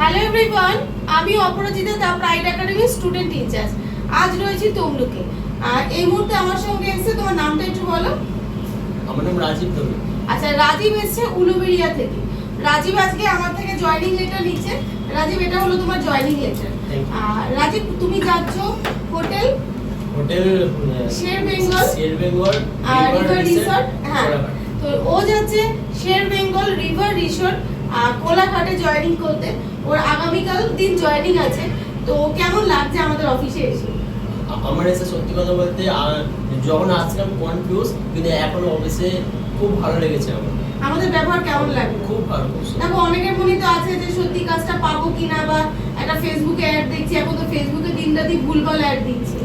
Hello everyone, আমি অপরাজিতা দা pride academy student in charge. আজ রয়েছি তমলুকে। আর এই মুহূর্তে আমার সঙ্গে এসেছে, তোমার নামটা একটু বলো। আমার নাম রাজীব দেব। আচ্ছা, রাজীব এসেছে উলুবেড়িয়া থেকে। রাজীব আজকে আমার থেকে জয়েনিং লেটার নিচ্ছে। রাজীব, এটা হলো তোমার জয়েনিং লেটার। আর রাজীব, তুমি যাচ্ছ হোটেল শের বেঙ্গল আর রিভার রিসর্ট। হ্যাঁ, তো ও যাচ্ছে শের বেঙ্গল রিভার রিসর্ট কোলাঘাটে জয়েনিং করতে। ওর আগামীকাল দিন জয়েনিং আছে। তো কেমন লাগছে আমাদের অফিসে এসে? আমার এসে সত্যি কথা বলতে যখন আসছিলাম কনফিউজ, কিন্তু এখন অফিসে খুব ভালো লেগেছে। আমাদের ব্যবহার কেমন লাগে? খুব ভালো। দেখো, অনেকের মনে তো আছে যে সত্যি কাজটা পাবো কিনা, বা একটা ফেসবুকে অ্যাড দেখছি। এখন তো ফেসবুকে দিনরাতি ভুলভাল অ্যাড দিচ্ছে,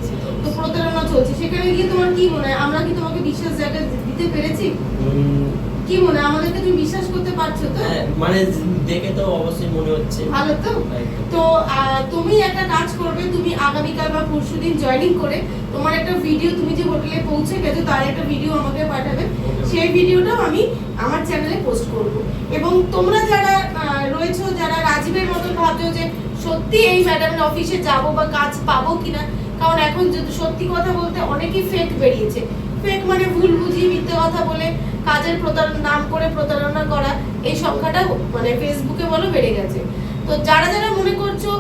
তো প্রতারণা চলছে। সেখানে গিয়ে তোমার কি মনে হয়, আমরা কি তোমাকে বিশ্বাস জায়গা দিতে পেরেছি? কি মনে হয়, আমাদেরকে তুমি বিশ্বাস করতে পারছো তো? মানে দেখে তো অবশ্যই মনে হচ্ছে ভালো। তো তো তুমি একটা কাজ করবে, তুমি আগামীকাল বা পরশুদিন জয়েনিং করে তোমার একটা ভিডিও, তুমি যে হোটেলে পৌঁছে গেছো তার একটা ভিডিও আমাকে পাঠাবে। সেই ভিডিওটাও আমি আমার চ্যানেলে পোস্ট করব। এবং তোমরা যারা রয়েছো, যারা রাজীবের মতো ভাবছো যে সত্যি এই ম্যাডামের অফিসে যাব বা কাজ পাবো কিনা, কারণ এখন যদি সত্যি কথা বলতে অনেকই ফেক বেরিয়েছে। ফেক মানে ভুল বুঝিয়ে মিথ্যে কথা বলে কাজের নাম করে প্রতারণা করা, এই সংখ্যাটা মানে ফেসবুকে বলো বেড়ে গেছে। তো যারা যারা মনে করছো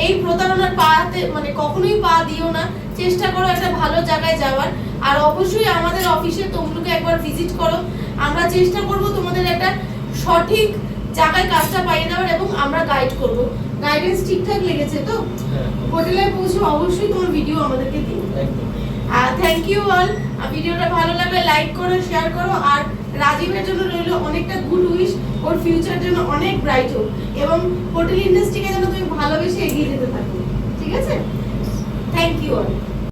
এই প্রতারণার পাতে মানে কখনোই পা দিও না, চেষ্টা করো একটা ভালো জায়গায় যাওয়ার। আর অবশ্যই আমাদের অফিসে তমলুকে একবার ভিজিট করো। আমরা চেষ্টা করব তোমাদের একটা সঠিক জায়গায় কাজটা পাইয়ে দেওয়ার, এবং আমরা গাইড করব। গাইডেন্স ঠিকঠাক লেগেছে তো? হোটেলে পৌঁছে অবশ্যই তোমার ভিডিও আমাদেরকে দিও। Thank you all. ভিডিওটা ভালো লাগলে লাইক করো, শেয়ার করো। আর রাজীবের জন্য রইল অনেকটা গুড উইশ, ওর ফিউচার জন্য অনেক ব্রাইট হোক, এবং হোটেল ইন্ডাস্ট্রিকে যেন তুমি ভালোবেসে এগিয়ে যেতে থাকো। ঠিক আছে? Thank you all.